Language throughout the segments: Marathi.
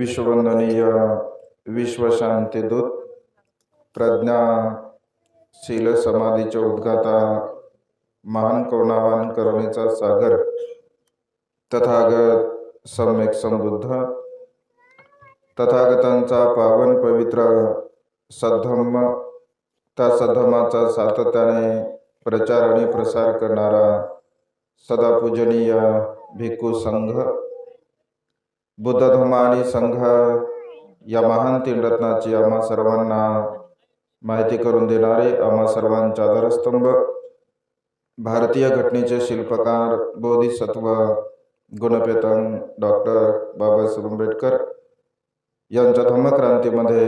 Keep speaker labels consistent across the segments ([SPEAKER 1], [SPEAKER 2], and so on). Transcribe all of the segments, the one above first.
[SPEAKER 1] विश्ववंदनीय विश्वशांतीदूत प्रज्ञाशील समाधीचे उद्गाता महान करुणावान करुणेचा सागर तथागत सम्यक संबुद्ध तथागतांचा पावन पवित्र सद्धम्म, त्या सद्धम्माचा सातत्याने प्रचार आणि प्रसार करणारा सदा पूजनीय भिक्खू संघ, बुद्ध धम्म आणि संघ या महान तीन रत्नाची आम्हा सर्वांना माहिती करून देणारे, आम्हा सर्वांचा आधारस्तंभ, भारतीय घटनेचे शिल्पकार बोधिसत्व गुणपेतन डॉक्टर बाबासाहेब आंबेडकर यांच्या धम्मक्रांतीमध्ये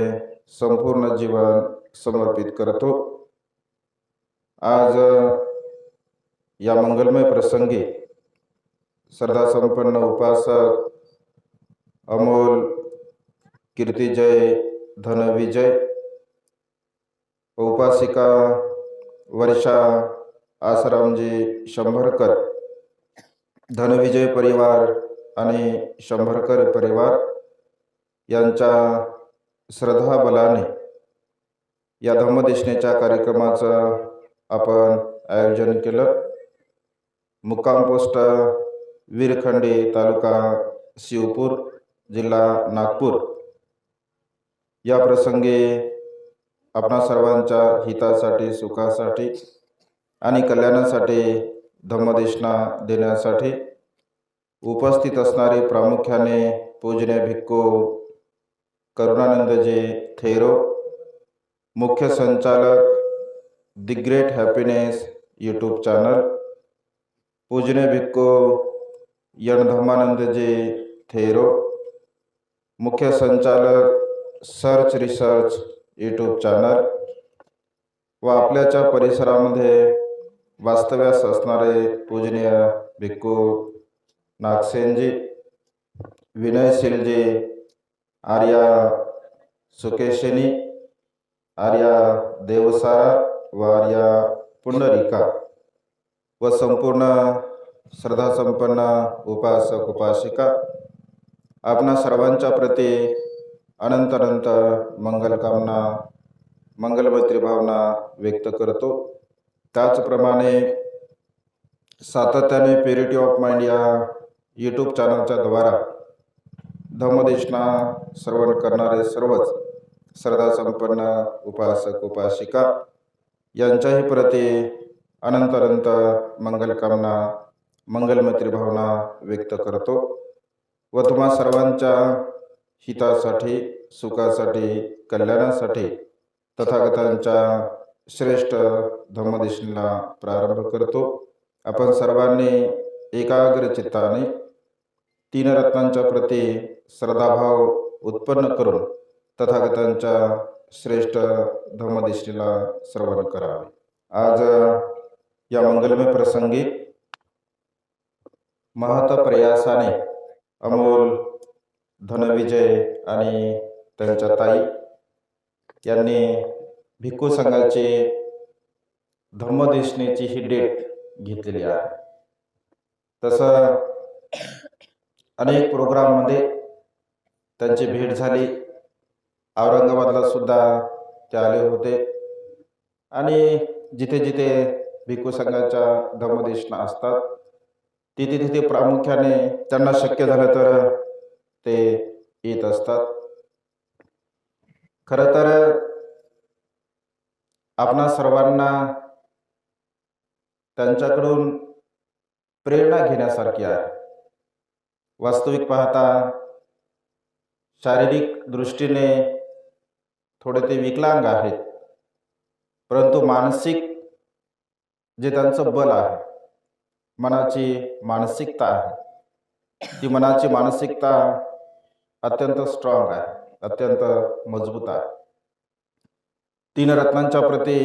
[SPEAKER 1] संपूर्ण जीवन समर्पित करतो। आज या मंगलमय प्रसंगी श्रद्धा संपन्न उपासक अमोल कीर्तिजय धनविजय, उपासिका वर्षा आसारामजी शंभरकर, धनविजय परिवार आणि शंभरकर परिवार यांच्या श्रद्धा बलाने या धम्मदेशनेच्या कार्यक्रमाचं आपण आयोजन केलं। मुक्काम पोस्ट वीरखंडी, तालुका शिवपूर, जिल्हा नागपूर। या प्रसंगी आपणा सर्वांच्या हितासाठी, सुखासाठी आणि कल्याणासाठी धम्मदेशना देण्यासाठी उपस्थित असणारे प्रामुख्याने पूजनीय भिक्खू करुणानंदजी थेरो, मुख्य संचालक the great happiness YouTube channel, पूजनीय भिक्खू यण धम्मानंदजी थेरो, मुख्य संचालक सर्च रिसर्च यूट्यूब चॅनल, व आपल्याच्या परिसरामध्ये वास्तव्यास असणारे पूजनीय भिक्खू नागसेनजी, विनयशीलजी, आर्या सुकेशिनी, आर्या देवसारा व आर्या पुंडरिका व संपूर्ण श्रद्धा संपन्न उपासक उपासिका, आपणा सर्वांच्या प्रती अनंत अनंत मंगलकामना, मंगलमैत्री भावना व्यक्त करतो। त्याचप्रमाणे सातत्याने प्युरिटी ऑफ माइंड या यूट्यूब चॅनलच्या द्वारा धम्मदेशना श्रवण करणारे सर्वच श्रद्धा संपन्न उपासक उपासिका यांच्याही प्रती अनंत अनंत मंगलकामना, मंगलमैत्री भावना व्यक्त करतो व तुम्हा सर्वांच्या हितासाठी, सुखासाठी, कल्याणासाठी तथागतांच्या श्रेष्ठ धम्मदेशनेला प्रारंभ करतो। आपण सर्वांनी एकाग्र चित्ताने तीन रत्नांच्या प्रती श्रद्धाभाव उत्पन्न करून तथागतांच्या श्रेष्ठ धम्मदेशनेला श्रवण करावे। आज या मंगलमय प्रसंगी महत प्रयासाने अमोल धनविजय आणि त्यांच्या ताई यांनी भिक्खू संघाची धम्मदेशनेची ही डेट घेतलेली आहे। तसं अनेक प्रोग्राममध्ये त्यांची भेट झाली, औरंगाबादला सुद्धा ते आले होते आणि जिथे जिथे भिक्खू संघाच्या धम्मदेशना असतात तिथे तिथे प्रामुख्याने त्यांना शक्य झालं तर ते येत असतात। खरं तर आपणा सर्वांना त्यांच्याकडून प्रेरणा घेण्यासारखी आहे। वास्तविक पाहता शारीरिक दृष्टीने थोडे ते विकलांग आहेत, परंतु मानसिक जे त्यांचं बल आहे, मनाची मानसिकता आहे, ती मनाची मानसिकता अत्यंत स्ट्रॉंग आहे, अत्यंत मजबूत आहे। तीन रत्नांच्या प्रती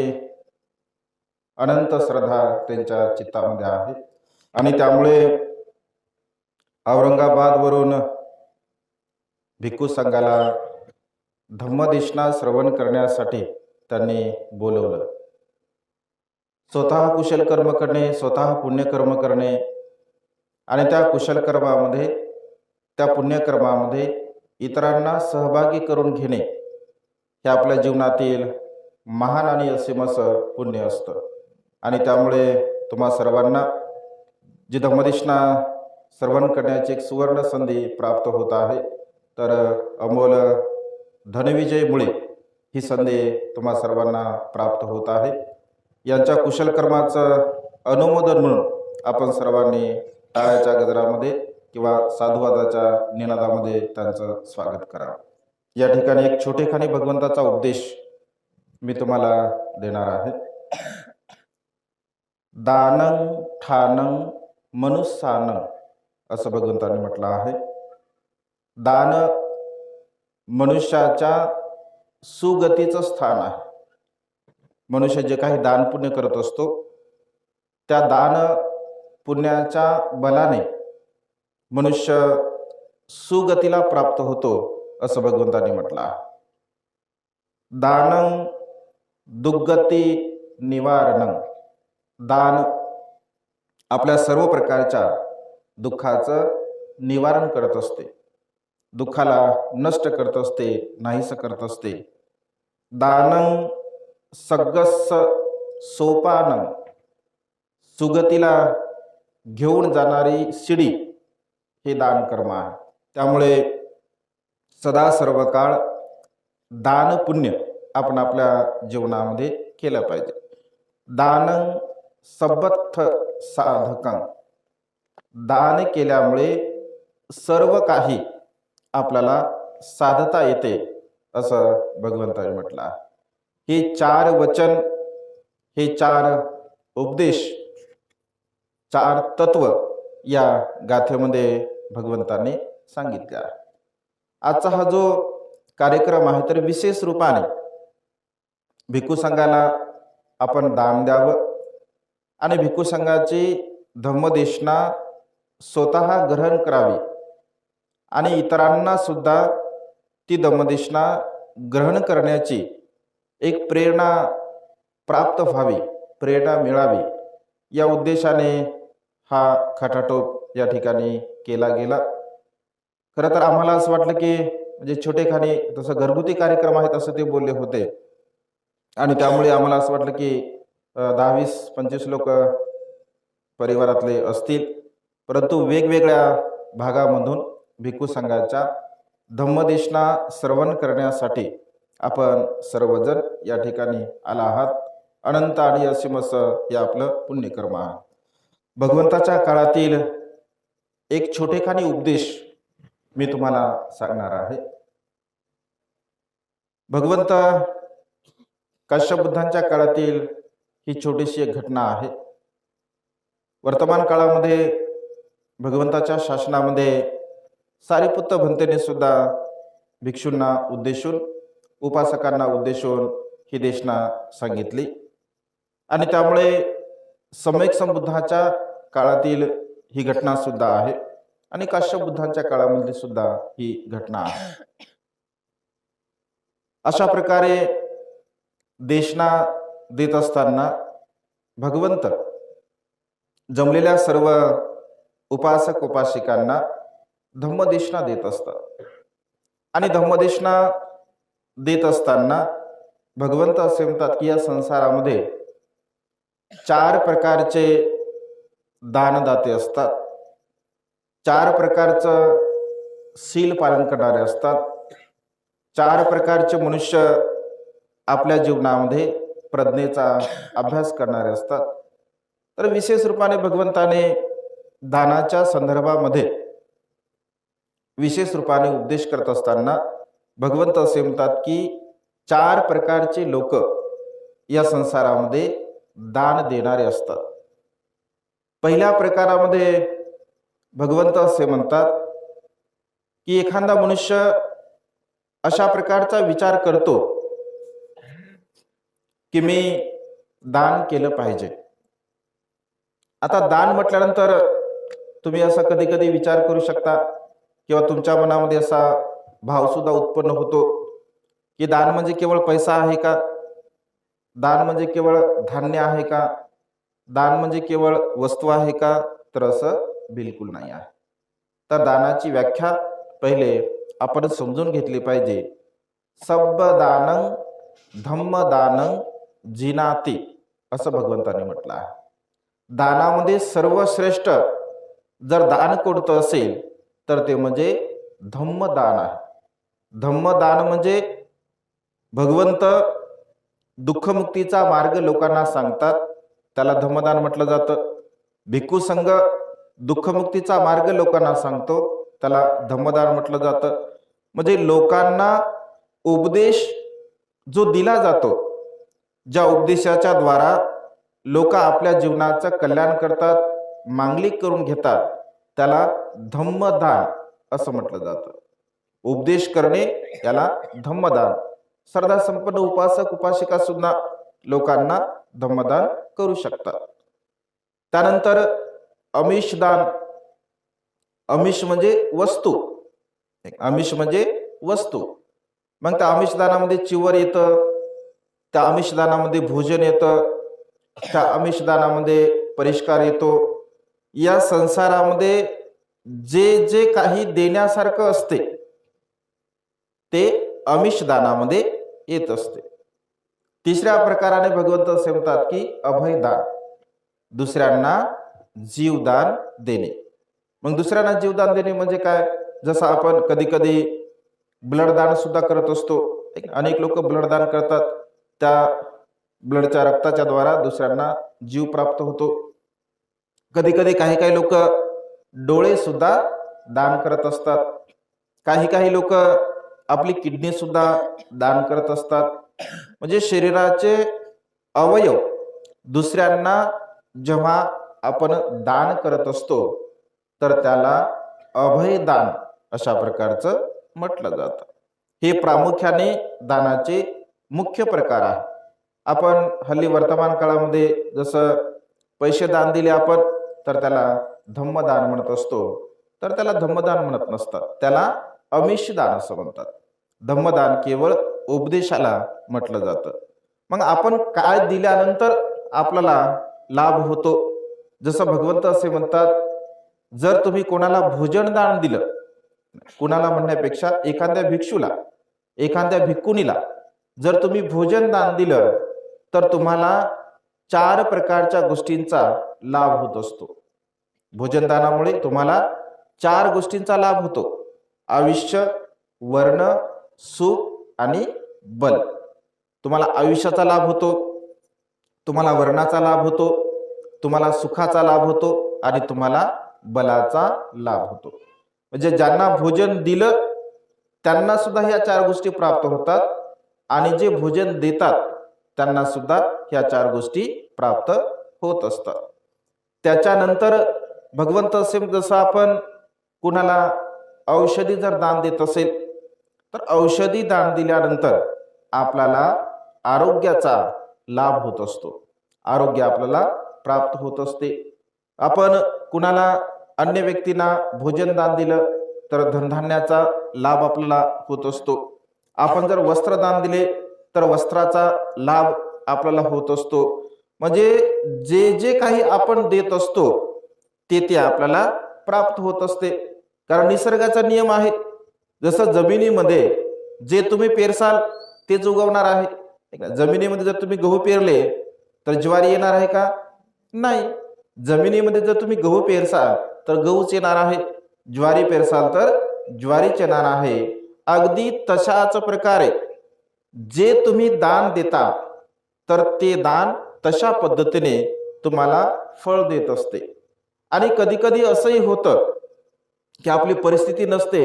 [SPEAKER 1] अनंत श्रद्धा त्यांच्या चित्तामध्ये आहे आणि त्यामुळे औरंगाबादवरून भिक्खू संघाला धम्मदेशना श्रवण करण्यासाठी त्यांनी बोलवलं। स्वतः कुशल कर्म करणे, स्वतः पुण्यकर्म करणे आणि त्या कुशल कर्मामध्ये, त्या पुण्यकर्मामध्ये इतरांना सहभागी करून घेणे हे आपल्या जीवनातील महान आणि असीम असं पुण्य असतं. आणि त्यामुळे तुम्हा सर्वांना जी धम्मदेशना श्रवण करण्याची एक सुवर्ण संधी प्राप्त होत आहे, तर अमोल धनविजयमुळे ही संधी तुम्हा सर्वांना प्राप्त होत आहे. यांच्या कुशल कर्माचं अनुमोदन म्हणून आपण सर्वांनी टाळ्याच्या गजरामध्ये किंवा साधुवादाच्या निनादामध्ये त्यांचं स्वागत करा. या ठिकाणी एक छोटेखानी भगवंताचा उपदेश मी तुम्हाला देणार आहे. दानं ठानं मनुस्सानं असं भगवंतांनी म्हटलं आहे. दान मनुष्याच्या सुगतीचं स्थान आहे. मनुष्य जे काही दान पुण्य करत असतो त्या दान पुण्याच्या बलाने मनुष्य सुगतीला प्राप्त होतो असं भगवंतांनी म्हटलं आहे. दानं दुर्गती निवारणं. दान आपल्या सर्व प्रकारच्या दुःखाचं निवारण करत असते, दुःखाला नष्ट करत असते, नाहीस करत असते. दानं सगस सोपानं. सुगतीला घेऊन जाणारी शिडी हे दान कर्म आहे. त्यामुळे सदा सर्व काळ दान पुण्य आपण आपल्या जीवनामध्ये केलं पाहिजे. दानं सबत्थ साधकं. दान केल्यामुळे सर्व काही आपल्याला साधता येते असं भगवंतांनी म्हटलं आहे. हे 4 वचन, हे 4 उपदेश, 4 तत्व या गाथेमध्ये भगवंतांनी सांगितले आहे. आजचा हा जो कार्यक्रम आहे तर विशेष रूपाने भिक्खू संघाला आपण दान द्यावं आणि भिक्खू संघाची धम्मदेशना स्वतः ग्रहण करावी आणि इतरांना सुद्धा ती धम्मदेशना ग्रहण करण्याची एक प्रेरणा प्राप्त व्हावी, प्रेरणा मिळावी, या उद्देशाने हा खटाटोप या ठिकाणी केला गेला. खरं तर आम्हाला असं वाटलं की म्हणजे छोटेखानी तसं घरगुती कार्यक्रम आहे तसं ते बोलले होते आणि त्यामुळे आम्हाला असं वाटलं की 10-20-25 लोक परिवारातले असतील, परंतु वेगवेगळ्या भागामधून भिक्खू संघाच्या धम्मदेशना श्रवण करण्यासाठी आपण सर्वजण या ठिकाणी आला आहात. अनंत आणि असीम असं हे आपलं पुण्यकर्म आहे. भगवंताच्या काळातील एक छोटेखानी उपदेश मी तुम्हाला सांगणार आहे. भगवंत काश्यप बुद्धांच्या काळातील ही छोटीशी एक घटना आहे. वर्तमान काळामध्ये भगवंताच्या शासनामध्ये सारिपुत्त भंतेने सुद्धा भिक्षूंना उद्देशून, उपासकांना उद्देशून ही देशना सांगितली आणि त्यामुळे सम्यक संबुद्धाच्या काळातील ही घटना सुद्धा आहे आणि काश्यप बुद्धांच्या काळामध्ये सुद्धा ही घटना आहे. अशा प्रकारे देशना देत असताना भगवंत जमलेल्या सर्व उपासक उपासिकांना धम्मदेशना देत असतात आणि धम्मदेशना देत असताना भगवंत असे म्हणतात की या संसारामध्ये 4 प्रकारचे दानदाते असतात, 4 प्रकारचं शील पालन करणारे असतात, 4 प्रकारचे मनुष्य आपल्या जीवनामध्ये प्रज्ञेचा अभ्यास करणारे असतात. तर विशेष रूपाने भगवंताने दानाच्या संदर्भामध्ये विशेष रूपाने उपदेश करत असताना भगवंत असे म्हणतात की 4 प्रकारचे लोक या संसारामध्ये दान देणारे असतात. पहिल्या प्रकारामध्ये भगवंत असे म्हणतात की एखादा मनुष्य अशा प्रकारचा विचार करतो की मी दान केलं पाहिजे. आता दान म्हटल्यानंतर तुम्ही असा कधी कधी विचार करू शकता किंवा तुमच्या मनामध्ये असा भाव सुद्धा उत्पन्न होतो की दान म्हणजे केवळ पैसा आहे का, दान म्हणजे केवळ धान्य आहे का, दान म्हणजे केवळ वस्तू आहे का? तर असं बिलकुल नाही आहे. तर दानाची व्याख्या पहिले आपण समजून घेतली पाहिजे. सब्बदानं धम्मदानं जिनाती असं भगवंतांनी म्हटलं आहे. दानामध्ये सर्वश्रेष्ठ जर दान कोणतं असेल तर ते म्हणजे धम्मदान आहे. धम्मदान म्हणजे भगवंत दुःखमुक्तीचा मार्ग लोकांना सांगतात, त्याला धम्मदान म्हटलं जातं. भिक्खू संघ दुःखमुक्तीचा मार्ग लोकांना सांगतो, त्याला धम्मदान म्हटलं जातं. म्हणजे लोकांना उपदेश जो दिला जातो, ज्या उपदेशाच्या द्वारा लोक आपल्या जीवनाचं कल्याण करतात, मांगलिक करून घेतात, त्याला धम्मदान असं म्हटलं जातं. उपदेश करणे याला धम्मदान. श्रद्धा संपन्न उपासक उपासिका सुद्धा लोकांना धम्मदान करू शकतात. त्यानंतर आमिषदान. आमिष म्हणजे वस्तू. आमिष म्हणजे वस्तू. मग त्या आमिषदानामध्ये चिवर येतं, त्या आमिषदानामध्ये भोजन येतं, त्या आमिषदानामध्ये परिष्कार येतो. या संसारामध्ये जे जे काही देण्यासारखं असते ते आमिषदानामध्ये येत असते. तिसऱ्या प्रकाराने भगवंत असे म्हणतात की अभयदान, दुसऱ्यांना जीवदान देणे. मग दुसऱ्यांना जीवदान देणे म्हणजे काय? जसं आपण कधी कधी ब्लडदान सुद्धा करत असतो. अनेक लोक ब्लडदान करतात, त्या ब्लडच्या रक्ताच्या द्वारा दुसऱ्यांना जीव प्राप्त होतो. कधी कधी काही काही लोक डोळे सुद्धा दान करत असतात. काही काही लोक आपली किडनी सुद्धा दान करत असतात. म्हणजे शरीराचे अवयव दुसऱ्यांना जेव्हा आपण दान करत असतो तर त्याला अभयदान अशा प्रकारचं म्हटलं जातं. हे प्रामुख्याने दानाचे मुख्य प्रकार आहे. आपण हल्ली वर्तमान काळामध्ये जसं पैसे दान दिले आपण तर त्याला धम्मदान म्हणत असतो, तर त्याला धम्मदान म्हणत नसतात, त्याला आमिषदान असं म्हणतात. धम्मदान केवळ उपदेशाला म्हटलं जातं. मग आपण काय दिल्यानंतर आपल्याला लाभ होतो? जसं भगवंत असे म्हणतात, जर तुम्ही कोणाला भोजन दान दिलं, कुणाला म्हणण्यापेक्षा एखाद्या भिक्षूला, एखाद्या भिक्खुनीला जर तुम्ही भोजन दान दिलं तर तुम्हाला 4 प्रकारच्या गोष्टींचा लाभ होत असतो. भोजनदानामुळे तुम्हाला 4 गोष्टींचा लाभ होतो. आयुष्य, वर्ण, सुख आणि बल. तुम्हाला आयुष्याचा लाभ होतो, तुम्हाला वर्णाचा लाभ होतो, तुम्हाला सुखाचा लाभ होतो आणि तुम्हाला बलाचा लाभ होतो. म्हणजे ज्यांना भोजन दिलं त्यांना सुद्धा ह्या 4 गोष्टी प्राप्त होतात आणि जे भोजन देतात त्यांना सुद्धा ह्या 4 गोष्टी प्राप्त होत असतात. त्याच्यानंतर भगवंत असे, जसं आपण कुणाला औषधी जर दान देत असेल तर औषधी दान दिल्यानंतर आपल्याला आरोग्याचा लाभ होत असतो, आरोग्य आपल्याला प्राप्त होत असते. आपण कुणाला अन्य व्यक्तींना भोजन दान दिलं तर धनधान्याचा लाभ आपल्याला होत असतो. आपण जर वस्त्रदान दिले तर वस्त्राचा लाभ आपल्याला होत असतो. म्हणजे जे जे काही आपण देत असतो ते ते आपल्याला प्राप्त होत असते. कारण निसर्गाचा नियम आहे, जसं जमिनीमध्ये जे तुम्ही पेरसाल तेच उगवणार आहे. जमिनीमध्ये जर तुम्ही गहू पेरले तर ज्वारी येणार आहे का? नाही. जमिनीमध्ये जर तुम्ही गहू पेरसाल तर गहूच येणार आहे, ज्वारी पेरसाल तर ज्वारीच येणार आहे. अगदी तशाच प्रकारे जे तुम्ही दान देता तर ते दान तशा पद्धतीने तुम्हाला फळ देत असते. आणि कधी कधी असंही होतं की आपली परिस्थिती नसते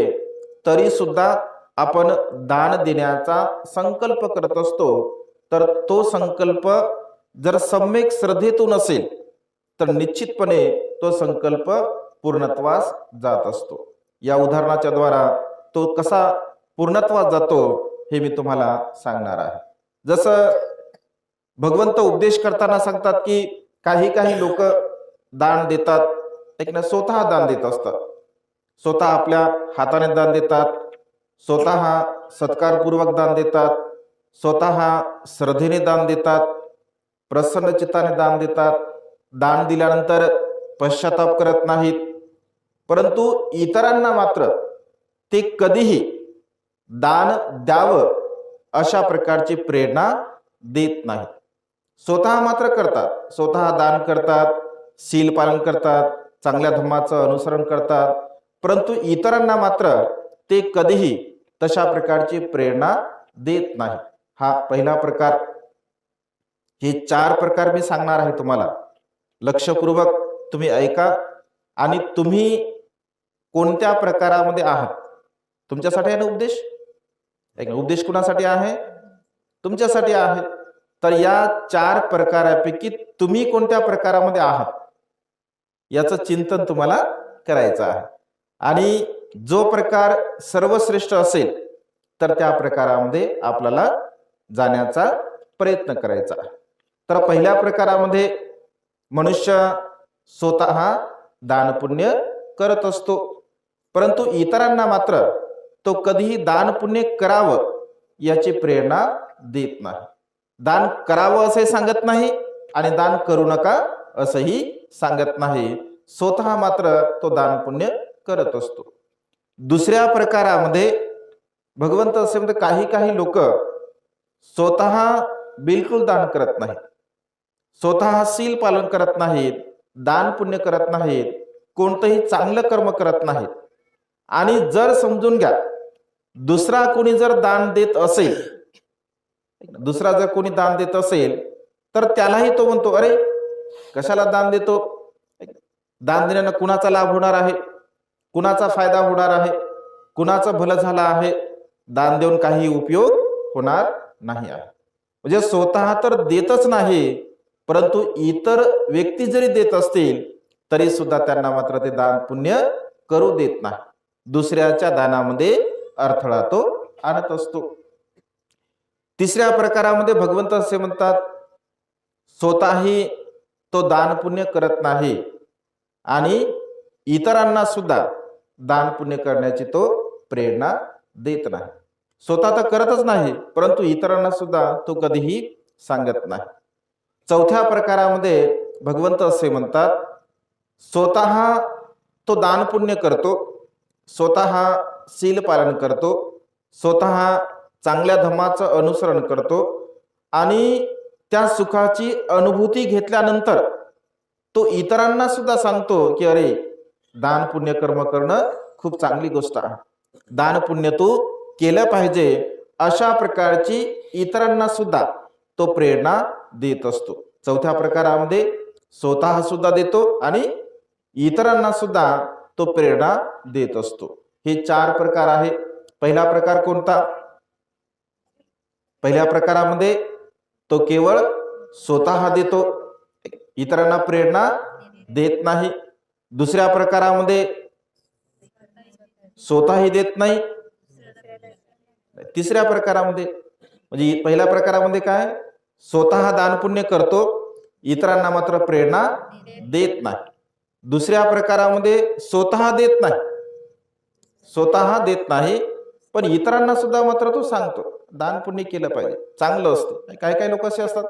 [SPEAKER 1] तरी सुद्धा आपण दान देण्याचा संकल्प करत असतो, तर तो संकल्प जर सम्यक श्रद्धेतून असेल तर निश्चितपणे तो संकल्प पूर्णत्वास जात असतो. या उदाहरणाच्या द्वारा तो कसा पूर्णत्वास जातो हे मी तुम्हाला सांगणार आहे. जसं भगवंत उपदेश करताना सांगतात की काही काही लोक दान देतात, स्वतः दान देत असतात, स्वतः आपल्या हाताने दान देतात, स्वतः सत्कारपूर्वक दान देतात, स्वतः श्रद्धेने दान देतात, प्रसन्न चित्ताने दान देतात. दान दिल्यानंतर पश्चाताप करत नाहीत, परंतु इतरांना मात्र ते कधीही दान द्यावं अशा प्रकारची प्रेरणा देत नाहीत. स्वतः मात्र करतात, स्वतः दान करतात, शील पालन करतात, चांगल्या धर्माचं अनुसरण करतात, परंतु इतरांना मात्र ते कधीही तशा प्रकारची प्रेरणा देत नाही. हा पहिला प्रकार. हे 4 प्रकार मी सांगणार आहे तुम्हाला. लक्षपूर्वक तुम्ही ऐका आणि तुम्ही कोणत्या प्रकारामध्ये आहात. तुमच्यासाठी आहे ना उपदेश? उपदेश कुणासाठी आहे? तुमच्यासाठी आहे. तर या 4 प्रकारापैकी तुम्ही कोणत्या प्रकारामध्ये आहात याचं चिंतन तुम्हाला करायचं आहे. आणि जो प्रकार सर्वश्रेष्ठ असेल तर त्या प्रकारामध्ये आपल्याला जाण्याचा प्रयत्न करायचा आहे. तर पहिल्या प्रकारामध्ये मनुष्य स्वतः दान पुण्य करत असतो, परंतु इतरांना मात्र तो कधीही दान पुण्य करावं याची प्रेरणा देत नाही. दान करावं असे सांगत नाही आणि दान करू नका असंही सांगत नाही. स्वतः मात्र तो दान पुण्य करत असतो. दुसऱ्या प्रकारामध्ये भगवंत असे म्हणते, काही काही लोक स्वतः बिलकुल दान करत नाहीत, स्वतः शील पालन करत नाहीत, दान पुण्य करत नाहीत, कोणतंही चांगलं कर्म करत नाहीत. आणि जर समजून घ्या, दुसरा कोणी जर दान देत असेल, दुसरा जर कोणी दान देत असेल तर त्यालाही तो म्हणतो, अरे कशाला दान देतो? दान देण्यानं कुणाचा लाभ होणार आहे, कुणाचा फायदा होणार आहे, कुणाचं भलं झालं आहे? दान देऊन काही उपयोग होणार नाही आहे. म्हणजे स्वतः तर देतच नाही, परंतु इतर व्यक्ती जरी देत असतील तरी सुद्धा त्यांना मात्र ते दान पुण्य करू देत नाही. दुसऱ्याच्या दानामध्ये अडथळा तो आणत असतो. तिसऱ्या प्रकारामध्ये भगवंत असे म्हणतात, स्वतःही तो दान पुण्य करत नाही आणि इतरांना सुद्धा दान पुण्य करण्याची तो प्रेरणा देत नाही. स्वतः तर करतच नाही, परंतु इतरांना सुद्धा तो कधीही सांगत नाही. चौथ्या प्रकारामध्ये भगवंत असे म्हणतात, स्वतः तो दान पुण्य करतो, स्वतः शील पालन करतो, स्वतः चांगल्या धर्माचं अनुसरण करतो आणि त्या सुखाची अनुभूती घेतल्यानंतर तो इतरांना सुद्धा सांगतो की अरे दान पुण्य कर्म करणं खूप चांगली गोष्ट आहे, दान पुण्य तू केलं पाहिजे, अशा प्रकारची इतरांना सुद्धा तो प्रेरणा देत असतो. चौथ्या प्रकारामध्ये स्वतः सुद्धा देतो आणि इतरांना सुद्धा तो प्रेरणा देत असतो. हे 4 प्रकार आहे. पहिला प्रकार कोणता? पहिल्या प्रकारामध्ये तो केवळ स्वतः देतो, इतरांना प्रेरणा देत नाही. दुसऱ्या प्रकारामध्ये स्वतःही देत नाही. तिसऱ्या प्रकारामध्ये म्हणजे पहिल्या प्रकारामध्ये काय? स्वतः दान पुण्य करतो, इतरांना मात्र प्रेरणा देत नाही. दुसऱ्या प्रकारामध्ये स्वतः देत नाही, स्वतः देत नाही पण इतरांना सुद्धा मात्र तो सांगतो दान पुण्य केलं पाहिजे, चांगलं असतं. काही काही लोक असे असतात,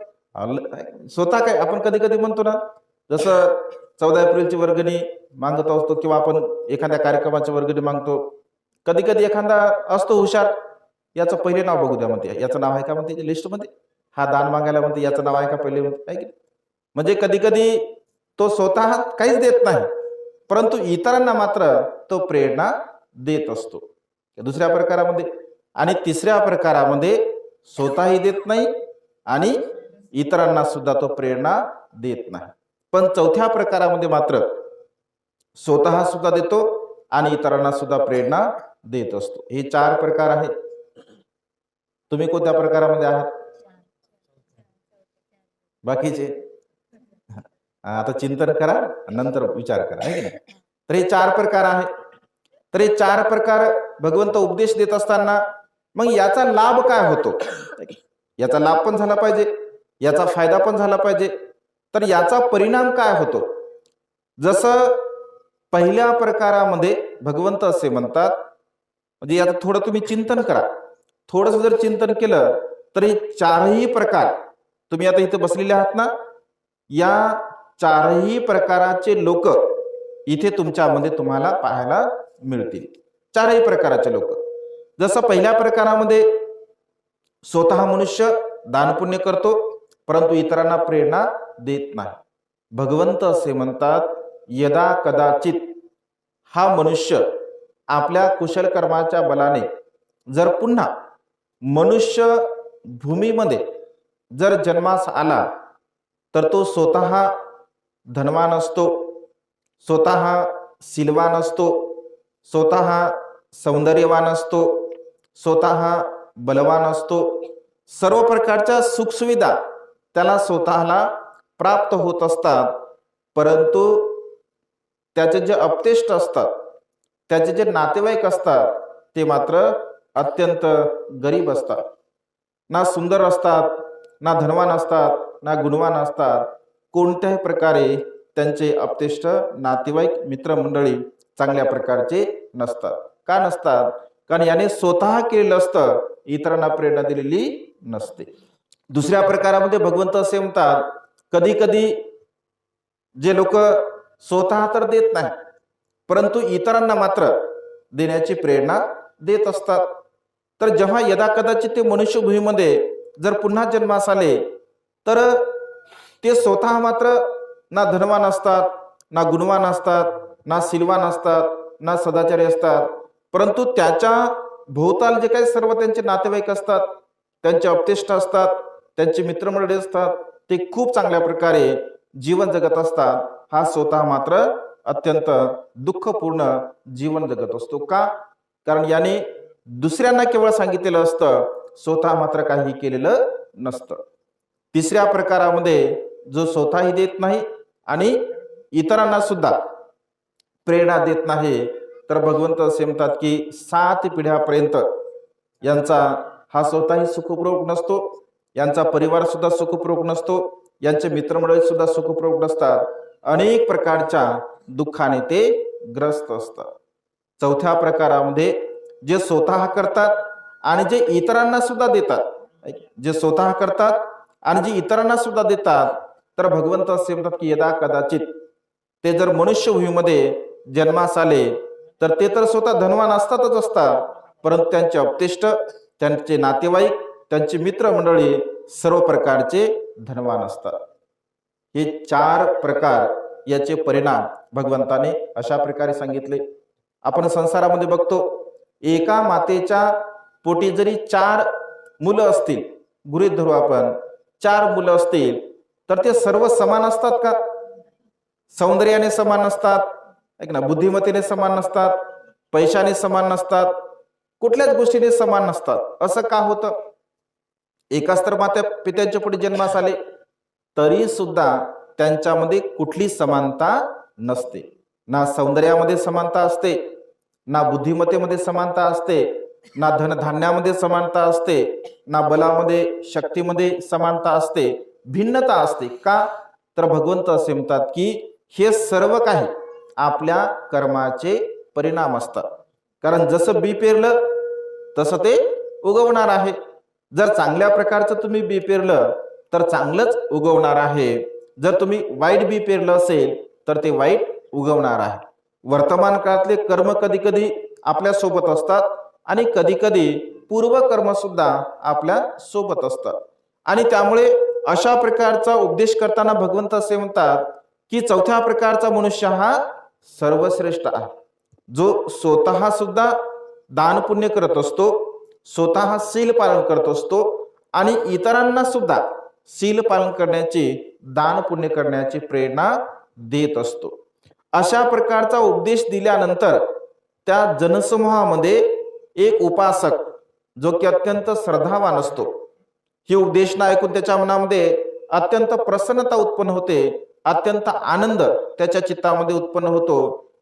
[SPEAKER 1] स्वतः काय आपण कधी कधी म्हणतो ना, जसं 14 एप्रिलची वर्गणी मागत असतो किंवा आपण एखाद्या कार्यक्रमाची वर्गणी मागतो. कधी कधी एखादा असतो हुशार, याचं पहिले नाव बघू द्या म्हणते, याचं नाव आहे का म्हणते लिस्टमध्ये, हा दान मागायला म्हणते याचं नाव आहे का पहिले म्हणते. म्हणजे कधी कधी तो स्वतः काहीच देत नाही, परंतु इतरांना मात्र तो प्रेरणा देत असतो. दुसऱ्या प्रकारामध्ये. आणि तिसऱ्या प्रकारामध्ये स्वतःही देत नाही आणि इतरांना सुद्धा तो प्रेरणा देत नाही. पण चौथ्या प्रकारामध्ये मात्र स्वतः सुद्धा देतो आणि इतरांना सुद्धा प्रेरणा देत असतो. हे 4 प्रकार आहेत. तुम्ही कोणत्या प्रकारामध्ये आहात? बाकीचे आता चिंतन करा, नंतर विचार करा, आहे की नाही? तर हे 4 प्रकार आहेत. तर हे 4 प्रकार भगवंत उपदेश देत असताना मग याचा लाभ काय होतो? याचा लाभ पण झाला पाहिजे, याचा फायदा पण झाला पाहिजे. तर याचा परिणाम काय होतो? जसं पहिल्या प्रकारामध्ये भगवंत असे म्हणतात, म्हणजे याचं थोडं तुम्ही चिंतन करा. थोडंसं जर चिंतन केलं तर हे 4ही प्रकार, तुम्ही आता इथे बसलेले आहात ना, या 4ही प्रकाराचे लोक इथे तुमच्यामध्ये तुम्हाला पाहायला मिळतील. 4ही प्रकाराचे लोक. जसं पहिल्या प्रकारामध्ये स्वतः मनुष्य दानपुण्य करतो परंतु इतरांना प्रेरणा देत नाही. भगवंत असे म्हणतात, यदा कदाचित हा मनुष्य आपल्या कुशल कर्माच्या बलाने जर पुन्हा मनुष्य भूमीमध्ये जर जन्मास आला तर तो स्वतः धनवान असतो, स्वतः शीलवान असतो, स्वतः सौंदर्यवान असतो, स्वतः बलवान असतो, सर्व प्रकारच्या सुखसुविधा त्याला स्वतःला प्राप्त होत असतात. परंतु त्याचे जे अपतेष्ट असतात, त्याचे जे नातेवाईक असतात ते मात्र अत्यंत गरीब असतात. ना सुंदर असतात, ना धनवान असतात, ना गुणवान असतात. कोणत्याही प्रकारे त्यांचे अपतेष्ट नातेवाईक मित्रमंडळी चांगल्या प्रकारचे नसतात. का नसतात? कारण याने स्वतः केलेलं असतं, इतरांना प्रेरणा दिलेली नसते. दुसऱ्या प्रकारामध्ये भगवंत असे म्हणतात, कधी कधी जे लोक स्वतः तर देत नाही परंतु इतरांना मात्र देण्याची प्रेरणा देत असतात. तर जेव्हा यदा कदाचित ते मनुष्यभूमीमध्ये जर पुन्हा जन्मास आले तर ते स्वतः मात्र ना धनवान असतात, ना गुणवान असतात, ना शीलवान असतात, ना सदाचारी असतात. परंतु त्याच्या भोवताल जे काही सर्व त्यांचे नातेवाईक असतात, त्यांचे अपतेष्ट असतात, त्यांचे मित्रमंडळी असतात, ते खूप चांगल्या प्रकारे जीवन जगत असतात. हा स्वतः मात्र अत्यंत दुःखपूर्ण जीवन जगत असतो. का? कारण याने दुसऱ्यांना केवळ सांगितलेलं असतं, स्वतः मात्र काही केलेलं नसतं. तिसऱ्या प्रकारामध्ये जो स्वतःही देत नाही आणि इतरांना सुद्धा प्रेरणा देत नाही, तर भगवंत असे म्हणतात की 7 पिढ्यापर्यंत यांचा हा स्वतःही सुखपूर्वक नसतो, यांचा परिवार सुद्धा सुखपूर्वक नसतो, यांचे मित्रमंडळी सुद्धा सुखपूर्वक नसतात. अनेक प्रकारच्या दुःखाने ते ग्रस्त असतात. चौथ्या प्रकारामध्ये जे स्वतः करतात आणि जे इतरांना सुद्धा देतात, जे स्वतः करतात आणि जे इतरांना सुद्धा देतात, तर भगवंत असे म्हणतात की यदा कदाचित ते जर मनुष्यभूमीमध्ये जन्मास आले तर ते तर स्वतः धनवान असतातच असतात, परंतु त्यांचे अपतेष्ट, त्यांचे नातेवाईक, त्यांची मित्रमंडळी सर्व प्रकारचे धनवान असतात. हे 4 प्रकार याचे परिणाम भगवंताने अशा प्रकारे सांगितले. आपण संसारामध्ये बघतो, एका मातेच्या पोटी जरी 4 मुलं असतील, गृहीत धरू आपण 4 मुलं असतील, तर ते सर्व समान असतात का? सौंदर्याने समान नसतात, ऐक ना, बुद्धिमत्तेने समान नसतात, पैशाने समान नसतात, कुठल्याच गोष्टीने समान नसतात. असं का होतं? एकाच तर माता पित्यांच्या पोटी जन्मास आले तरी सुद्धा त्यांच्यामध्ये कुठली समानता नसते. ना सौंदर्यामध्ये समानता असते, ना बुद्धिमत्तेमध्ये समानता असते, ना धनधान्यामध्ये समानता असते, ना बलामध्ये शक्तीमध्ये समानता असते, भिन्नता असते. का? तर भगवंत असे म्हणतात की हे सर्व काही आपल्या कर्माचे परिणाम असतात. कारण जसं बी पेरलं तसं ते उगवणार आहे. जर चांगल्या प्रकारचं तुम्ही बी पेरलं तर चांगलंच उगवणार आहे. जर तुम्ही वाईट बी पेरलं असेल तर ते वाईट उगवणार आहे. वर्तमान काळातले कर्म कधी कधी आपल्या सोबत असतात आणि कधी कधी पूर्वकर्म सुद्धा आपल्या सोबत असतात. आणि त्यामुळे अशा प्रकारचा उपदेश करताना भगवंत असे म्हणतात की चौथ्या प्रकारचा मनुष्य हा सर्वश्रेष्ठ आहे, जो स्वतः सुद्धा दान पुण्य करत असतो, स्वतः शील पालन करत असतो आणि इतरांना सुद्धा शील पालन करण्याची, दान पुण्य करण्याची प्रेरणा देत असतो. अशा प्रकारचा उपदेश दिल्यानंतर त्या जनसमूहामध्ये एक उपासक जो की अत्यंत श्रद्धावान असतो, ही उपदेशना ऐकून त्याच्या मनामध्ये अत्यंत प्रसन्नता उत्पन्न होते, अत्यंत आनंद त्याच्या चित्तामध्ये उत्पन्न होतो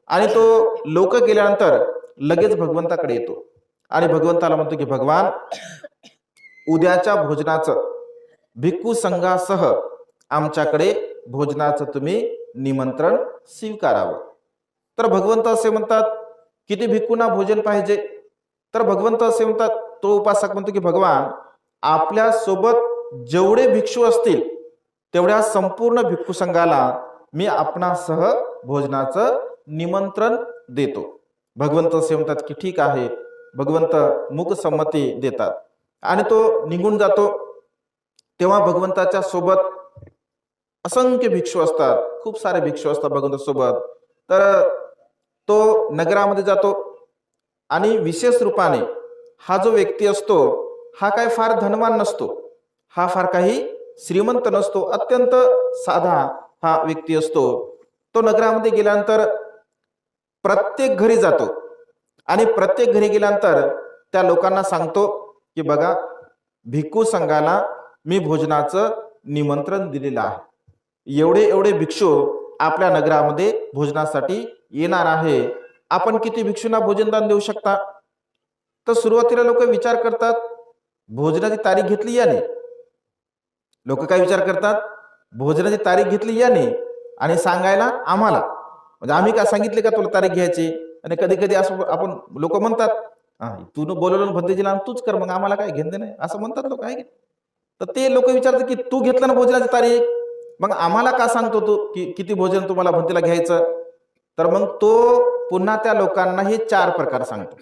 [SPEAKER 1] आणि तो लोक गेल्यानंतर लगेच भगवंताकडे येतो आणि भगवंताला म्हणतो की भगवान, उद्याच्या भोजनाचं भिक्खू संघासह आमच्याकडे भोजनाचं तुम्ही निमंत्रण स्वीकारावं. तर भगवंत असे म्हणतात, किती भिक्खूंना भोजन पाहिजे? तर भगवंत असे म्हणतात, तो उपासक म्हणतो की भगवान, आपल्या सोबत जेवढे भिक्षू असतील तेवढ्या संपूर्ण भिक्खू संघाला मी आपणासह भोजनाचं निमंत्रण देतो. भगवंत असे म्हणतात की ठीक आहे, भगवंत मूक संमती देतात आणि तो निघून जातो. तेव्हा भगवंताच्या सोबत असंख्य भिक्षू असतात, खूप सारे भिक्षू असतात भगवंतासोबत. तर तो नगरामध्ये जातो आणि विशेष रूपाने हा जो व्यक्ती असतो हा काय फार धनवान नसतो, हा फार काही श्रीमंत नसतो, अत्यंत साधा हा व्यक्ती असतो. तो नगरामध्ये गेल्यानंतर प्रत्येक घरी जातो आणि प्रत्येक घरी गेल्यानंतर त्या लोकांना सांगतो की बघा, भिक्खू संघाला मी भोजनाचं निमंत्रण दिलेलं आहे. एवढे एवढे भिक्षू आपल्या नगरामध्ये भोजनासाठी येणार आहे. आपण किती भिक्षूंना भोजनदान देऊ शकता? तर सुरुवातीला लोक विचार करतात, भोजनाची तारीख घेतली याने. लोक काय विचार करतात, भोजनाची तारीख घेतली याने आणि सांगायला आम्हाला, म्हणजे आम्ही काय सांगितले का तुला तारीख घ्यायची? आणि कधी कधी असं आपण लोक म्हणतात, तू बोलवलं भंतेजीला तूच कर, मग आम्हाला काय घेणं नाही, असं म्हणतात लोक आहे. तर ते लोक विचारतात की तू घेतलं ना भोजनाची तारीख, मग आम्हाला का सांगतो तू की किती भोजन तुम्हाला भंतेला घ्यायचं? तर मग तो पुन्हा त्या लोकांना हे 4 प्रकार सांगतो,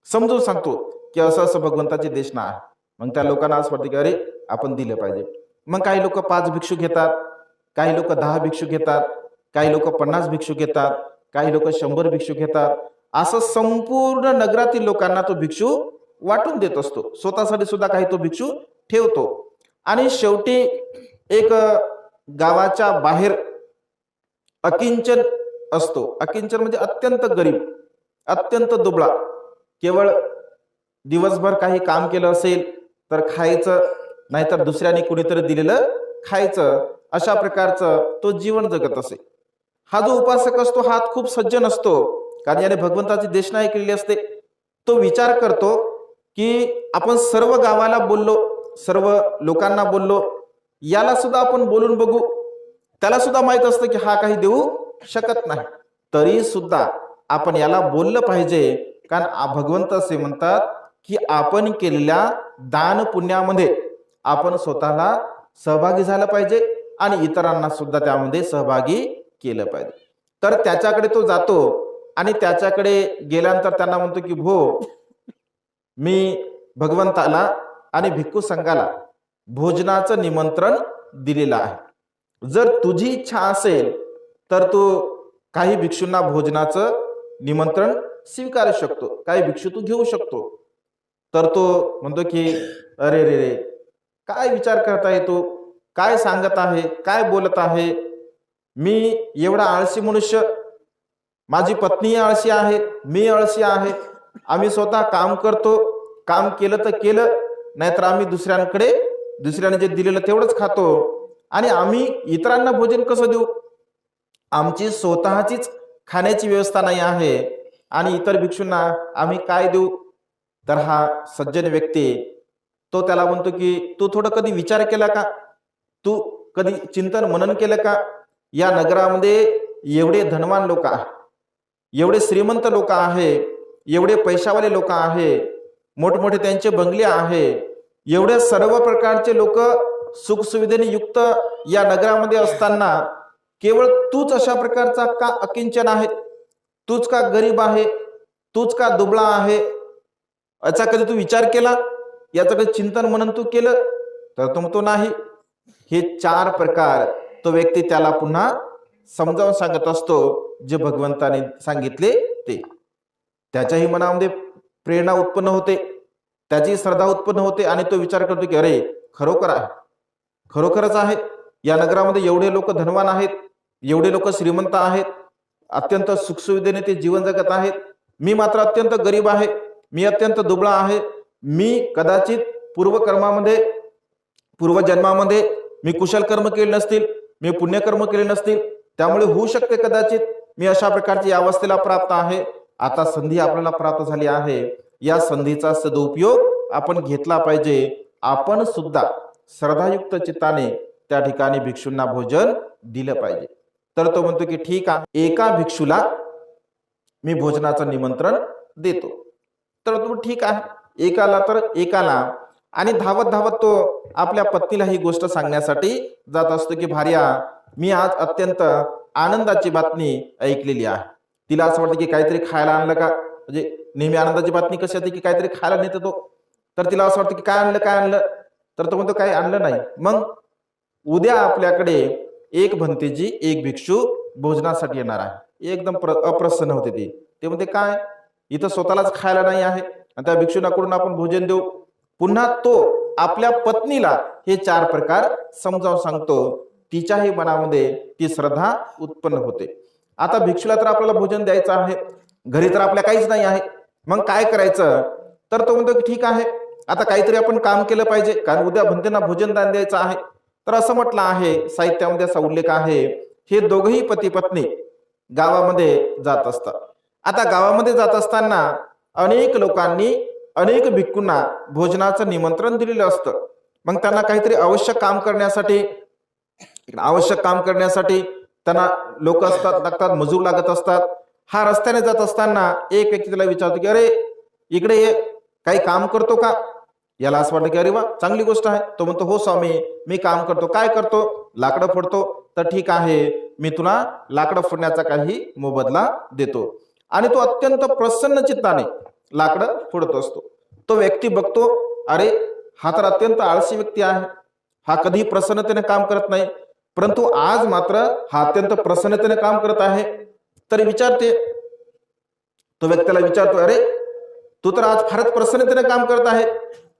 [SPEAKER 1] समजून सांगतो की असं असं भगवंताची देशना आहे. मग त्या लोकांना असं वाटतं की अरे आपण दिलं पाहिजे. मग काही लोक 5 भिक्षू घेतात, काही लोक 10 भिक्षू घेतात, काही लोक 50 भिक्षू घेतात, काही लोक 100 भिक्षू घेतात. असं संपूर्ण नगरातील लोकांना तो भिक्षू वाटून देत असतो. स्वतःसाठी सुद्धा काही तो भिक्षू ठेवतो. आणि शेवटी एक गावाच्या बाहेर अकिंचन असतो. अकिंचन म्हणजे अत्यंत गरीब, अत्यंत दुबळा, केवळ दिवसभर काही काम केलं असेल तर खायचं, नाहीतर दुसऱ्याने कुणीतरी दिलेलं खायचं, अशा प्रकारचं तो जीवन जगत असे. हा जो उपासक असतो हा खूप सज्जन असतो, कारण याने भगवंताची देशना केलेली असते. तो विचार करतो की आपण सर्व गावाला बोललो, सर्व लोकांना बोललो, याला सुद्धा आपण बोलून बघू. त्याला सुद्धा माहित असतं की हा काही देऊ शकत नाही, तरी सुद्धा आपण याला बोललं पाहिजे. कारण भगवंत असे म्हणतात की आपण केलेल्या दान पुण्यामध्ये आपण स्वतःला सहभागी झालं पाहिजे आणि इतरांना सुद्धा त्यामध्ये सहभागी केलं पाहिजे. तर त्याच्याकडे तो जातो आणि त्याच्याकडे गेल्यानंतर त्यांना म्हणतो की भो, मी भगवंताला आणि भिक्खू संघाला भोजनाचं निमंत्रण दिलेलं आहे. जर तुझी इच्छा असेल तर तू काही भिक्षूंना भोजनाचं निमंत्रण स्वीकारू शकतो, काही भिक्षू तू घेऊ शकतो. तर तो म्हणतो की अरे रे रे, काय विचार करताय तू, काय सांगत आहे, काय बोलत आहे? मी एवढा आळशी मनुष्य, माझी पत्नी आळशी आहे, मी आळशी आहे. आम्ही स्वतः काम करतो, काम केलं तर केलं, नाहीतर आम्ही दुसऱ्याने जे दिलेलं तेवढंच खातो आणि आम्ही इतरांना भोजन कसं देऊ? आमची स्वतःचीच खाण्याची व्यवस्था नाही आहे आणि इतर भिक्षूंना आम्ही काय देऊ? तर हा सज्जन व्यक्ती तो त्याला म्हणतो की तू थोडं कधी विचार केला का? तू कधी चिंतन मनन केलं का? या नगरामध्ये एवढे धनवान लोक आहे, एवढे श्रीमंत लोक आहे, एवढे पैशावाले लोक आहे, मोठमोठे त्यांचे बंगले आहे, एवढे सर्व प्रकारचे लोक सुखसुविधेने युक्त या नगरामध्ये असताना केवळ तूच अशा प्रकारचा का अकिंचन आहे? तूच का गरीब आहे? तूच का दुबळा आहे? याचा कधी तू विचार केला? याचं कधी चिंतन मनन तू केलं? तर तो म्हणतो नाही. हे 4 प्रकार तो व्यक्ती त्याला पुन्हा समजावून सांगत असतो, जे भगवंताने सांगितले ते. त्याच्याही मनामध्ये प्रेरणा उत्पन्न होते, त्याची श्रद्धा उत्पन्न होते आणि तो विचार करतो की अरे खरोखर आहे, खरोखरच आहे. या नगरामध्ये एवढे लोक धनवान आहेत, एवढे लोक श्रीमंत आहेत, अत्यंत सुखसुविधेने ते जीवन जगत आहेत. मी मात्र अत्यंत गरीब आहे, मी अत्यंत दुबळा आहे. मी कदाचित पूर्वजन्मामध्ये मी कुशल कर्म केले नसतील, मी पुण्यकर्म केले नसतील, त्यामुळे होऊ शकते कदाचित मी अशा प्रकारची अवस्थेला प्राप्त आहे. आता संधी आपल्याला प्राप्त झाली आहे, या संधीचा सदुपयोग आपण घेतला पाहिजे. आपण सुद्धा श्रद्धायुक्त चित्ताने त्या ठिकाणी भिक्षूंना भोजन दिलं पाहिजे. तर तो म्हणतो की ठीक आहे, एका भिक्षूला मी भोजनाचं निमंत्रण देतो. तर तो ठीक आहे, एकाला तर एकाला. आणि धावत धावत तो आपल्या पत्नीला ही गोष्ट सांगण्यासाठी जात असतो की भार्या, मी आज अत्यंत आनंदाची बातमी ऐकलेली आहे. तिला असं वाटतं की काहीतरी खायला आणलं का, म्हणजे नेहमी आनंदाची बातमी कशी असते की काहीतरी खायला नेतो तो, तर तिला असं वाटतं की काय आणलं काय आणलं, तर तो म्हणतो काही आणलं नाही. मग उद्या आपल्याकडे एक भंतेजी एक भिक्षू भोजनासाठी येणार आहे. एकदम अप्रसन्न होते ते म्हणते काय इथं स्वतःलाच खायला नाही आहे आणि त्या भिक्षूंकडून आपण भोजन देऊ. पुन्हा तो आपल्या पत्नीला हे 4 प्रकार समजावून सांगतो. तिच्याही मनामध्ये ती श्रद्धा उत्पन्न होते. आता भिक्षूला तर आपल्याला भोजन द्यायचं आहे, घरी तर आपल्या काहीच नाही आहे, मग काय करायचं, तर तो म्हणतो की ठीक आहे आता काहीतरी आपण काम केलं पाहिजे, कारण उद्या भंतेंना भोजन दान द्यायचं आहे. तर असं म्हटलं आहे, साहित्यामध्ये असा उल्लेख आहे, हे दोघही पती पत्नी गावामध्ये जात असतात. आता गावामध्ये जात असताना अनेक लोकांनी अनेक भिक्खूंना भोजनाचं निमंत्रण दिलेलं असतं. मग त्यांना काहीतरी आवश्यक काम करण्यासाठी त्यांना लोक असतात लागतात, मजूर लागत असतात. हा रस्त्याने जात असताना एक व्यक्ती त्याला विचारतो की अरे इकडे ये, काही काम करतो का. याला असं वाटतं की अरे वा चांगली गोष्ट आहे. तो म्हणतो हो स्वामी मी काम करतो. काय करतो, लाकडं फोडतो. तर ठीक आहे मी तुला लाकडं फोडण्याचा काही मोबदला देतो. आणि तो अत्यंत प्रसन्न चित्ताने लाकडं फोडत असतो. तो व्यक्ती बघतो अरे हा तर अत्यंत आळशी व्यक्ती आहे, हा कधी प्रसन्नतेने काम करत नाही, परंतु आज मात्र हा अत्यंत प्रसन्नतेने काम करत आहे. तर विचारते, तो व्यक्तीला विचारतो अरे तू तर आज फारच प्रसन्नतेने काम करत आहे,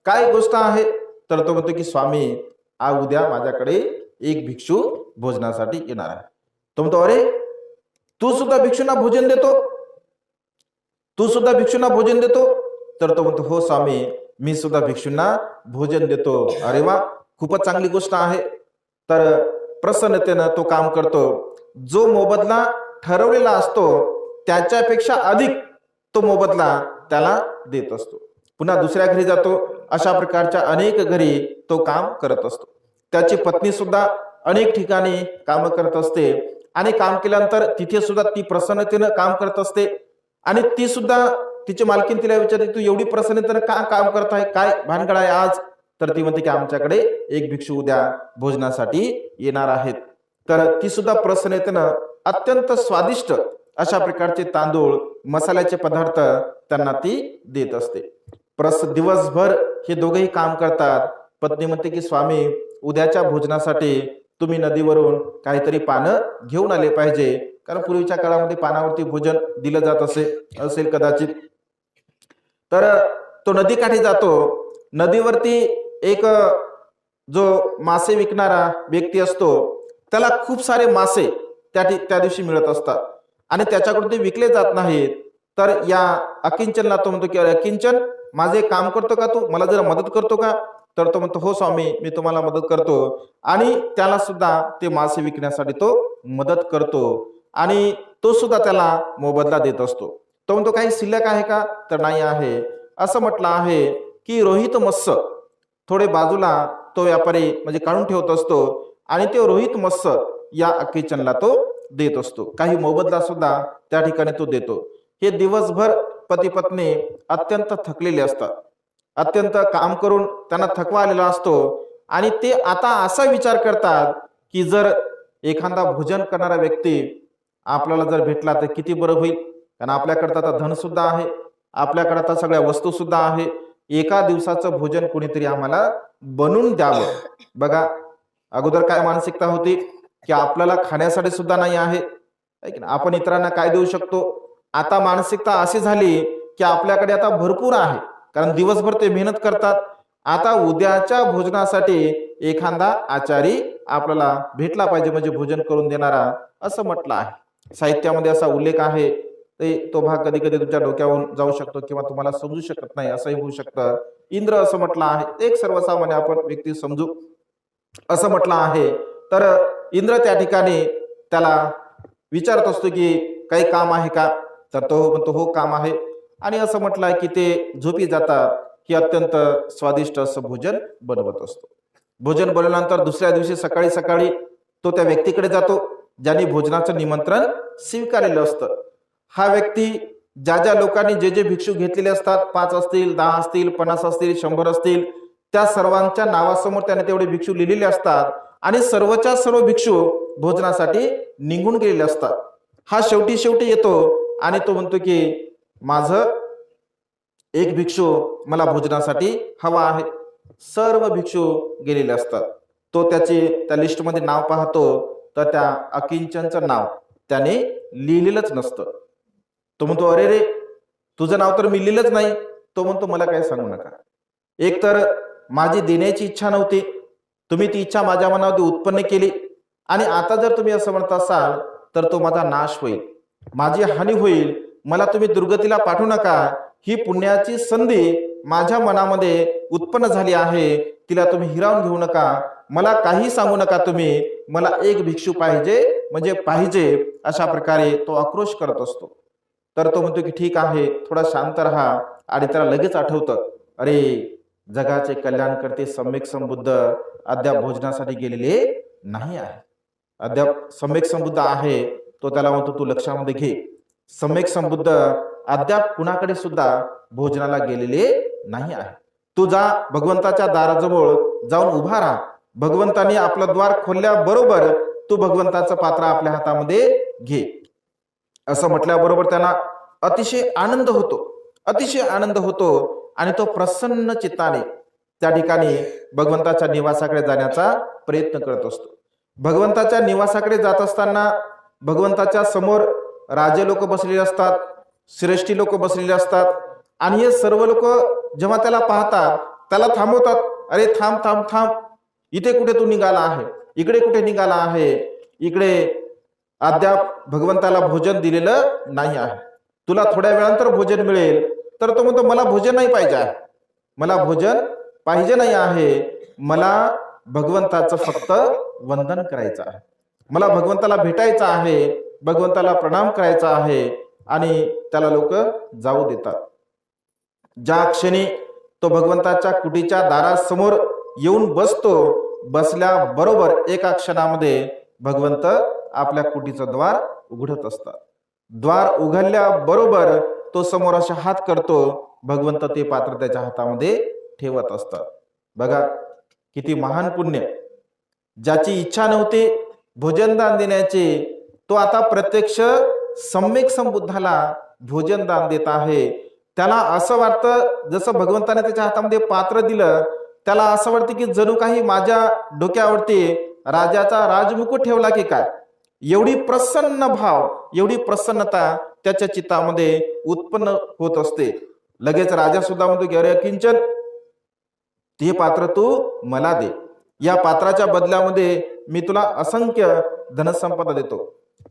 [SPEAKER 1] काय गोष्ट आहे. तर तो म्हणतो की स्वामी आज उद्या माझ्याकडे एक भिक्षू भोजनासाठी येणार आहे. तो म्हणतो अरे तू सुद्धा भिक्षूंना भोजन देतो, तर तो म्हणतो हो स्वामी मी सुद्धा भिक्षूंना भोजन देतो. अरे वा खूपच चांगली गोष्ट आहे. तर प्रसन्नतेनं तो काम करतो. जो मोबदला ठरवलेला असतो त्याच्यापेक्षा अधिक तो मोबदला त्याला देत असतो. पुन्हा दुसऱ्या घरी जातो. अशा प्रकारच्या अनेक घरी तो काम करत असतो. त्याची पत्नी सुद्धा अनेक ठिकाणी काम करत असते आणि काम केल्यानंतर तिथे सुद्धा ती प्रसन्नतेनं काम करत असते. आणि ती सुद्धा तिची मालकीन तिला विचारते तू एवढी प्रसन्नतेनं का काम करत आहे, काय भानगड आहे आज. तर ती म्हणते की आमच्याकडे एक भिक्षू उद्या भोजनासाठी येणार आहेत. तर ती सुद्धा प्रसन्नतेनं अत्यंत स्वादिष्ट अशा प्रकारचे तांदूळ मसाल्याचे पदार्थ त्यांना ती देत असते. दिवसभर हे दोघेही काम करतात. पत्नी म्हणते की स्वामी उद्याच्या भोजनासाठी तुम्ही नदीवरून काहीतरी पानं घेऊन आले पाहिजे, कारण पूर्वीच्या काळामध्ये पानावरती भोजन दिलं जात असेल कदाचित. तर तो नदीकाठी जातो. नदीवरती एक जो मासे विकणारा व्यक्ती असतो त्याला खूप सारे मासे त्या दिवशी मिळत असतात आणि त्याच्याकडून ते विकले जात नाहीत. तर या अकिंचनला तो म्हणतो की अरे अकिंचन माझे काम करतो का, तू मला जरा मदत करतो का. तर तो म्हणतो हो स्वामी मी तुम्हाला मदत करतो. आणि त्याला सुद्धा ते मासे विकण्यासाठी तो मदत करतो आणि तो सुद्धा त्याला मोबदला देत असतो. तो म्हणतो काही शिल्लक आहे का, तर नाही आहे. असं म्हटलं आहे की रोहित मत्स्य थोडे बाजूला तो व्यापारी म्हणजे काढून ठेवत असतो आणि ते रोहित मत्स्य या अकिंचनला तो देत असतो. काही मोबदला सुद्धा त्या ठिकाणी तो देतो. हे दिवसभर पती पत्नी अत्यंत थकलेले असतात. अत्यंत काम करून त्यांना थकवा आलेला असतो आणि ते आता असा विचार करतात की जर एखादा भोजन करणारा व्यक्ती आपल्याला जर भेटला तर किती बरं होईल, कारण आपल्याकडे आता धन सुद्धा आहे, आपल्याकडे आता सगळ्या वस्तू सुद्धा आहे. एका दिवसाचं भोजन कोणीतरी आम्हाला बनवून द्यावं. बघा अगोदर काय मानसिकता होती की आपल्याला खाण्यासाठी सुद्धा नाही आहे, आपण इतरांना काय देऊ शकतो. आता मानसिकता अशी झाली की आपल्याकडे आता भरपूर आहे, कारण दिवसभर ते मेहनत करतात. आता उद्याच्या भोजनासाठी एखादा आचारी आपल्याला भेटला पाहिजे, म्हणजे भोजन करून देणारा, असं म्हटलं आहे. साहित्यामध्ये असा उल्लेख आहे. तो भाग कधी कधी तुमच्या डोक्यावरून जाऊ शकतो किंवा तुम्हाला समजू शकत नाही, असंही होऊ शकतं. इंद्र असं म्हटलं आहे, एक सर्वसामान्य आपण व्यक्ती समजू असं म्हटलं आहे. तर इंद्र त्या ठिकाणी त्याला विचारत असतो की काही काम आहे का, तर तो म्हणतो हो काम आहे. आणि असं म्हटलं आहे की ते झोपी जातात. हे अत्यंत स्वादिष्ट असं भोजन बनवत असतो. भोजन बनवल्यानंतर दुसऱ्या दिवशी सकाळी सकाळी तो त्या व्यक्तीकडे जातो ज्यांनी भोजनाचं निमंत्रण स्वीकारलेलं असतं. हा व्यक्ती ज्या लोकांनी जे भिक्षू घेतलेले असतात, 5 असतील, 10 असतील, 50 असतील, 100 असतील, त्या सर्वांच्या नावासमोर त्याने तेवढे भिक्षू लिहिलेले असतात आणि सर्वच्या सर्व भिक्षू भोजनासाठी निघून गेलेले असतात. हा शेवटी येतो आणि तो म्हणतो की माझं एक भिक्षू मला भोजनासाठी हवा आहे, सर्व भिक्षू गेलेले असतात. तो त्या लिस्टमध्ये नाव पाहतो तर त्या अकिंचनचं नाव त्याने लिहिलेलंच नसतं. तो म्हणतो, अरे रे, तुझं नाव तर मी लिहिलंच नाही. तो म्हणतो, मला काय सांगू नका. एक तर माझी देण्याची इच्छा नव्हती, तुम्ही ती इच्छा माझ्या मनामध्ये उत्पन्न केली, आणि आता जर तुम्ही असं म्हणत असाल तर तो माझा नाश होईल, माझी हानी होईल, मला तुम्ही दुर्गतीला पाठवू नका. ही पुण्याची संधी माझ्या मनामध्ये उत्पन्न झाली आहे, तिला तुम्ही हिरावून घेऊ नका, मला काही सांगू नका तुम्ही, मला एक भिक्षू पाहिजे म्हणजे पाहिजे, अशा प्रकारे तो आक्रोश करत असतो. तर तो म्हणतो की ठीक आहे, थोडा शांत राहा. आणि त्याला लगेच आठवतं, अरे, जगाचे कल्याण करते सम्यक संबुद्ध अद्याप भोजनासाठी गेलेले नाही आहे, अद्याप सम्यक संबुद्ध आहे. तो त्याला म्हणतो, तू लक्षामध्ये घे, सम्यक संबुद्ध अद्याप कुणाकडे सुद्धा भोजनाला गेलेले नाही आहे. तू जा, भगवंताच्या दाराजवळ जाऊन उभा राहा. भगवंताने आपलं द्वार खोलल्याबरोबर तू भगवंताचं पात्र आपल्या हातामध्ये घे. असं म्हटल्याबरोबर त्यांना अतिशय आनंद होतो, अतिशय आनंद होतो, आणि तो प्रसन्न चित्ताने त्या ठिकाणी भगवंताच्या निवासाकडे जाण्याचा प्रयत्न करत असतो. भगवंताच्या निवासाकडे जात असताना भगवंताच्या समोर राजे लोक बसलेले असतात, श्रेष्ठी लोक बसलेले असतात, आणि हे सर्व लोक जेव्हा त्याला पाहतात त्याला थांबवतात. अरे थांब थांब थांब, इथे कुठे तू निघाला आहे, इकडे कुठे निघाला आहे, इकडे अद्याप भगवंताला भोजन दिलेलं नाही आहे, तुला थोड्या वेळानंतर भोजन मिळेल. तर तो म्हणतो, मला भोजन नाही पाहिजे आहे, मला भोजन पाहिजे नाही आहे, मला भगवंताचं फक्त वंदन करायचं आहे, मला भगवंताला भेटायचं आहे, भगवंताला प्रणाम करायचा आहे. आणि त्याला लोक जाऊ देतात. ज्या क्षणी तो भगवंताच्या कुटीच्या दारासमोर येऊन बसतो, बसल्याबरोबर एका क्षणामध्ये भगवंत आपल्या कुटीचं द्वार उघडत असतात. द्वार उघडल्याबरोबर तो समोर असे हात करतो, भगवंत ते पात्र त्याच्या हातामध्ये ठेवत असतात. बघा किती महान पुण्य. ज्याची इच्छा नव्हती भोजनदान देण्याची, तो आता प्रत्यक्ष सम्यक संबुद्धाला भोजनदान देत आहे. त्याला असं वाटतं जसं भगवंताने त्याच्या हातामध्ये पात्र दिलं, त्याला असं वाटतं की जणू काही माझ्या डोक्यावरती राजाचा राजमुकुट ठेवला की काय. एवढी प्रसन्न भाव, एवढी प्रसन्नता त्याच्या चित्तामध्ये उत्पन्न होत असते. लगेच राजा सुद्धा म्हणतो की अरे किंचन, ते पात्र तू मला दे, या पात्राच्या बदल्यामध्ये मी तुला असंख्य धनसंपदा देतो.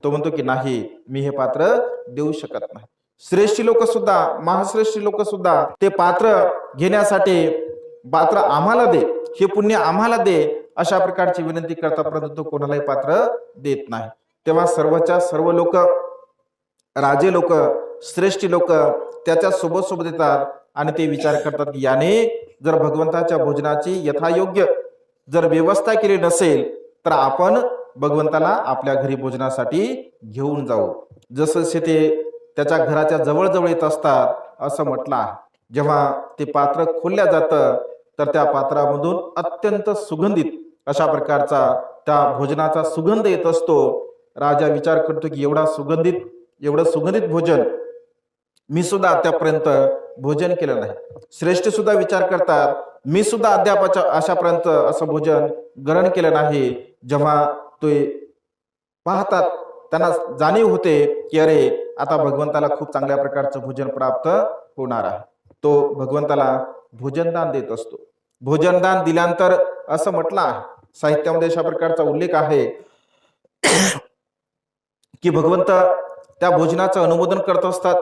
[SPEAKER 1] तो म्हणतो की नाही, मी हे पात्र देऊ शकत नाही. श्रेष्ठी लोक सुद्धा, महाश्रेष्ठी लोक सुद्धा ते पात्र घेण्यासाठी, पात्र आम्हाला दे, हे पुण्य आम्हाला दे, अशा प्रकारची विनंती करता, परंतु तो कोणालाही पात्र देत नाही. तेव्हा सर्वच्या सर्व लोक, राजे लोक, श्रेष्ठी लोक त्याच्या सोबत येतात आणि ते विचार करतात की याने जर भगवंताच्या भोजनाची यथायोग्य जर व्यवस्था केली नसेल तर आपण भगवंताला आपल्या घरी भोजनासाठी घेऊन जाऊ. जसं ते त्याच्या घराच्या जवळ येत असतात असं म्हटलं आहे. जेव्हा ते पात्र खोलल्या जातं तर त्या पात्रामधून अत्यंत सुगंधित अशा प्रकारचा त्या भोजनाचा सुगंध येत असतो. राजा विचार करतो की एवढं सुगंधित भोजन मी सुद्धा आतापर्यंत भोजन केलं नाही. श्रेष्ठ सुद्धा विचार करतात, मी सुद्धा अद्याप अशापर्यंत असं भोजन ग्रहण केलं नाही. जेव्हा ते पाहतात त्यांना जाणीव होते की अरे आता भगवंताला खूप चांगल्या प्रकारचं भोजन प्राप्त होणार आहे. तो भगवंताला भोजनदान देत असतो. भोजनदान दिल्यानंतर असं म्हटलं आहे, साहित्यामध्ये अशा प्रकारचा उल्लेख आहे की भगवंत त्या भोजनाचं अनुमोदन करत असतात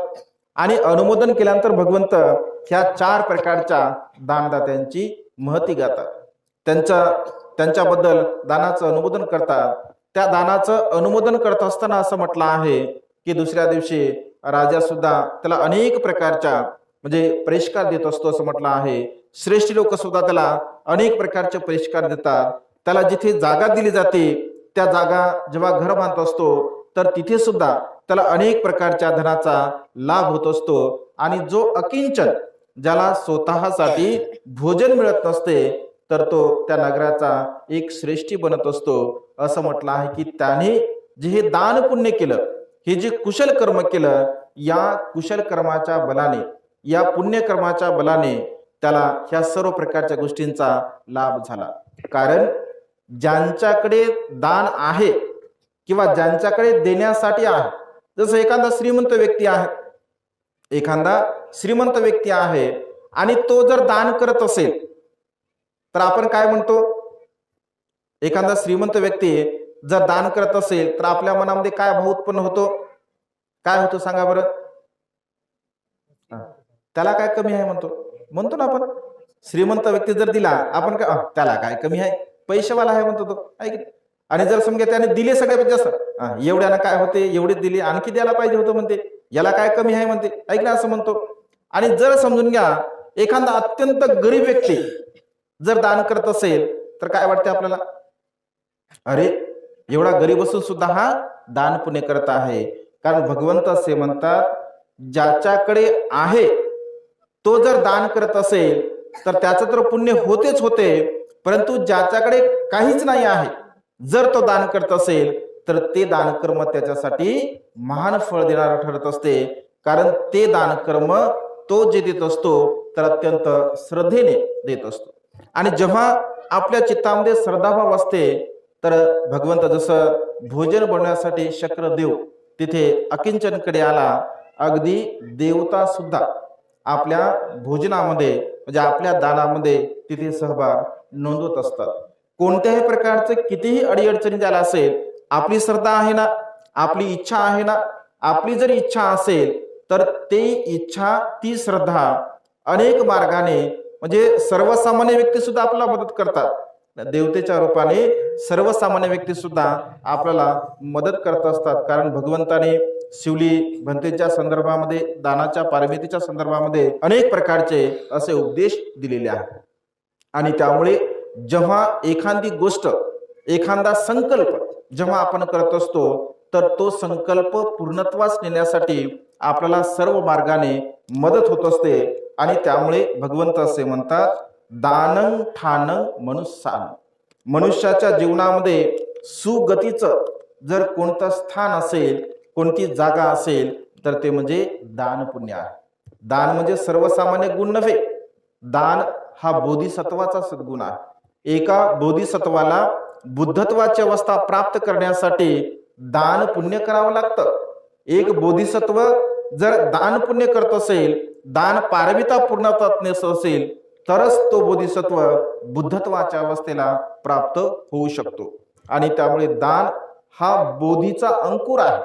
[SPEAKER 1] आणि अनुमोदन केल्यानंतर भगवंत ह्या 4 प्रकारच्या दानदात्यांची महती गातात. त्यांच्याबद्दल दानाचं अनुमोदन करतात. त्या दानाचं अनुमोदन करत असताना असं म्हटलं आहे की दुसऱ्या दिवशी राजा सुद्धा त्याला अनेक प्रकारच्या म्हणजे परिष्कार देत असतो असं म्हटलं आहे. श्रेष्ठ लोक सुद्धा त्याला अनेक प्रकारचे परिष्कार देतात. त्याला जिथे जागा दिली जाते त्या जागा जेव्हा घर बांधत असतो तर तिथे सुद्धा त्याला अनेक प्रकारच्या धनाचा लाभ होत असतो. आणि जो अकिंचन, ज्याला स्वतःसाठी भोजन मिळत नसते, तर तो त्या नगराचा एक श्रेष्ठी बनत असतो. असं म्हटलं आहे की त्याने जे हे दान पुण्य केलं, हे जे कुशल कर्म केलं, या कुशल कर्माच्या बलाने, या पुण्यकर्माच्या बलाने त्याला ह्या सर्व प्रकारच्या गोष्टींचा लाभ झाला. कारण ज्यांच्याकडे दान आहे किंवा ज्यांच्याकडे देण्यासाठी आहे, जसं एखादा श्रीमंत व्यक्ती आहे आणि तो जर दान करत असेल तर आपण काय म्हणतो? एखादा श्रीमंत व्यक्ती जर दान करत असेल तर आपल्या मनामध्ये काय भाव उत्पन्न होतो? काय होतो सांगा बरं? त्याला काय कमी आहे म्हणतो ना आपण. श्रीमंत व्यक्ती जर दिला आपण काय, त्याला काय कमी आहे, पैशावाला आहे म्हणतो तो, आहे की? आणि जर समजा त्याने दिले सगळ्यात जास्त, एवढ्यानं काय होते, एवढेच दिले, आणखी द्यायला पाहिजे होतं म्हणते, याला काय कमी आहे म्हणते, ऐक ना, असं म्हणतो. आणि जर समजून घ्या एखादा अत्यंत गरीब व्यक्ती जर दान करत असेल तर काय वाटते आपल्याला? अरे एवढा गरीब असून सुद्धा हा दान पुण्य करत आहे. कारण भगवंत असे म्हणतात, ज्याच्याकडे आहे तो जर दान करत असेल तर त्याचं तर पुण्य होतेच होते, परंतु ज्याच्याकडे काहीच नाही आहे जर तो दान करत असेल तर ते दान कर्म त्याच्यासाठी महान फळ देणारं ठरत असते. कारण ते दान कर्म तो जे देत असतो तर अत्यंत श्रद्धेने देत असतो. आणि जेव्हा आपल्या चित्तामध्ये श्रद्धाभाव असते तर भगवंत जसं भोजन बनवण्यासाठी शक्र देव तिथे अकिंचनकडे आला, अगदी देवता सुद्धा आपल्या भोजनामध्ये म्हणजे आपल्या दानामध्ये तिथे सहभाग नोंदवत असतात. कोणत्याही प्रकारचे कितीही अडीअडचणी झाला असेल, आपली श्रद्धा आहे ना, आपली इच्छा आहे ना, आपली जर इच्छा असेल तर ती इच्छा, ती श्रद्धा अनेक मार्गाने म्हणजे सर्वसामान्य व्यक्ती सुद्धा आपल्याला मदत करतात. देवतेच्या रूपाने सर्वसामान्य व्यक्ती सुद्धा आपल्याला मदत करत असतात. कारण भगवंताने शिवली भंतेच्या संदर्भामध्ये, दानाच्या पारमितीच्या संदर्भामध्ये अनेक प्रकारचे असे उपदेश दिलेले आहेत. आणि त्यामुळे जेव्हा एखादी गोष्ट, एखादा संकल्प जेव्हा आपण करत असतो तर तो संकल्प पूर्णत्वास नेण्यासाठी आपल्याला सर्व मार्गाने मदत होत असते. आणि त्यामुळे भगवंत असे म्हणतात, दानं ठानं मनुष्यान. मनुष्याच्या जीवनामध्ये सुगतीचं जर कोणतं स्थान असेल, कोणती जागा असेल तर ते म्हणजे दान पुण्य आहे. दान म्हणजे सर्वसामान्य गुण नव्हे, दान हा बोधिसत्वाचा सद्गुण आहे. एका बोधिसत्वाला बुद्धत्वाची अवस्था प्राप्त करण्यासाठी दान पुण्य करावं लागतं. एक बोधिसत्व जर दान पुण्य करत असेल, दान पारमिता पूर्णत्वात नेत असेल तरच तो बोधिसत्व बुद्धत्वाच्या अवस्थेला प्राप्त होऊ शकतो. आणि त्यामुळे दान हा बोधीचा अंकुर आहे,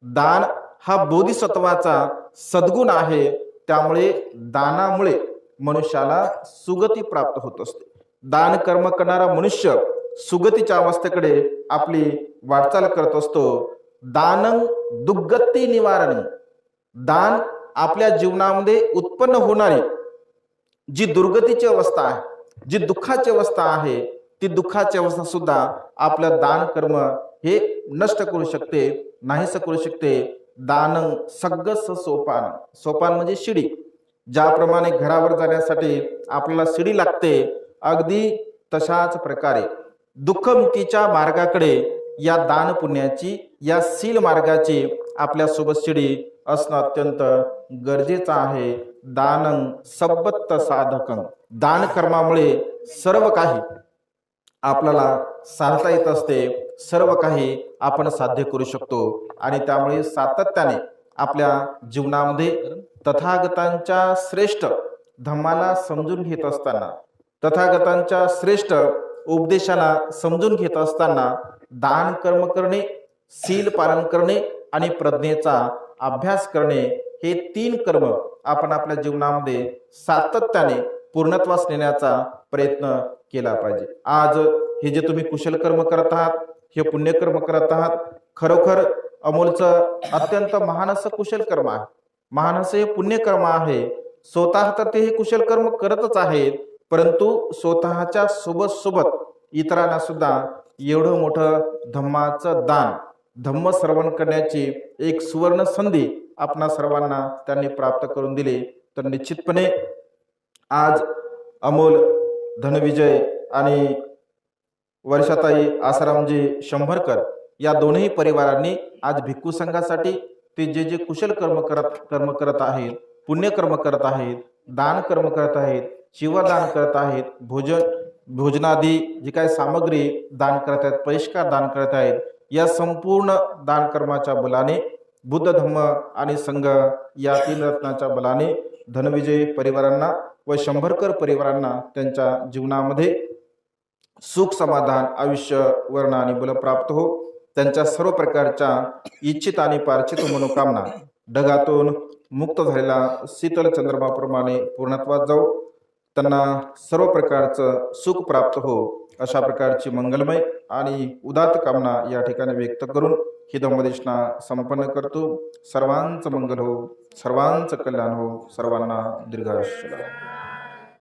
[SPEAKER 1] दान हा बोधिसत्वाचा सद्गुण आहे. त्यामुळे दानामुळे मनुष्याला सुगती प्राप्त होत असते. दान कर्म करणारा मनुष्य सुगतीच्या अवस्थेकडे आपली वाटचाल करत असतो. दानं दुर्गती निवारण. दान आपल्या जीवनामध्ये उत्पन्न होणारी जी दुर्गतीची अवस्था आहे, जी दुःखाची अवस्था आहे, ती दुःखाची अवस्था सुद्धा आपलं दान कर्म हे नष्ट करू शकते, नाहीस करू शकते. दानं सगळंच सोपान. सोपान म्हणजे शिडी. ज्याप्रमाणे घरावर जाण्यासाठी आपल्याला शिडी लागते, अगदी तशाच प्रकारे दुःखमुक्तीच्या मार्गाकडे या दान पुण्याची, या शील मार्गाची आपल्यासोबत शिडी असणं अत्यंत गरजेचं आहे. दानं सबत्त साधकं. दान कर्मामुळे सर्व काही आपल्याला साधता येत असते, सर्व काही आपण साध्य करू शकतो. आणि त्यामुळे सातत्याने आपल्या जीवनामध्ये तथागतांच्या श्रेष्ठ धम्माला समजून घेत असताना, तथागतांच्या श्रेष्ठ उपदेशाला समजून घेत असताना दान कर्म करणे, शील पालन करणे आणि प्रज्ञेचा अभ्यास करणे, हे तीन कर्म आपण आपल्या जीवनामध्ये सातत्याने पूर्णत्वास नेण्याचा प्रयत्न केला पाहिजे. आज हे जे तुम्ही कुशल कर्म करत आहात, हे पुण्यकर्म करत आहात, खरोखर अमोलचं अत्यंत महान असं कुशल कर्म आहे, महान असं हे पुण्यकर्म आहे. स्वतः तर ते हे कुशल कर्म करतच आहेत, परंतु स्वतःच्या सोबत इतरांना सुद्धा एवढं मोठं धम्माचं दान, धम्म श्रवण करण्याची एक सुवर्ण संधी आपणा सर्वांना त्यांनी प्राप्त करून दिली. तर निश्चितपणे आज अमोल धनविजय आणि वर्षाताई आसारामजी शंभरकर या दोनही परिवारांनी आज भिक्खू संघासाठी ते जे कुशल कर्म करत आहेत पुण्यकर्म करत आहेत, दान कर्म करत आहेत, शिवदान करत आहेत, भोजनादी जी काय सामग्री दान करत आहेत, पैष्कार दान करत आहेत, या संपूर्ण दान कर्माच्या बलाने बुद्ध धम्म आणि संघ या 3 रत्नाच्या बलाने धनविजय परिवारांना व शंभरकर परिवारांना त्यांच्या जीवनामध्ये सुख समाधान आयुष्य वर्ण आणि बल प्राप्त हो. त्यांच्या सर्व प्रकारच्या इच्छित आणि पार्थित मनोकामना ढगातून मुक्त झालेला शीतल चंद्रमाप्रमाणे पूर्णत्वात जाऊ. त्यांना सर्व प्रकारचं सुख प्राप्त हो, अशा प्रकारची मंगलमय आणि उदात्त कामना या ठिकाणी व्यक्त करून ही धम्मदेशना संपन्न करतो. सर्वांचं मंगल हो, सर्वांचं कल्याण हो, सर्वांना दीर्घायुष्य लाभो.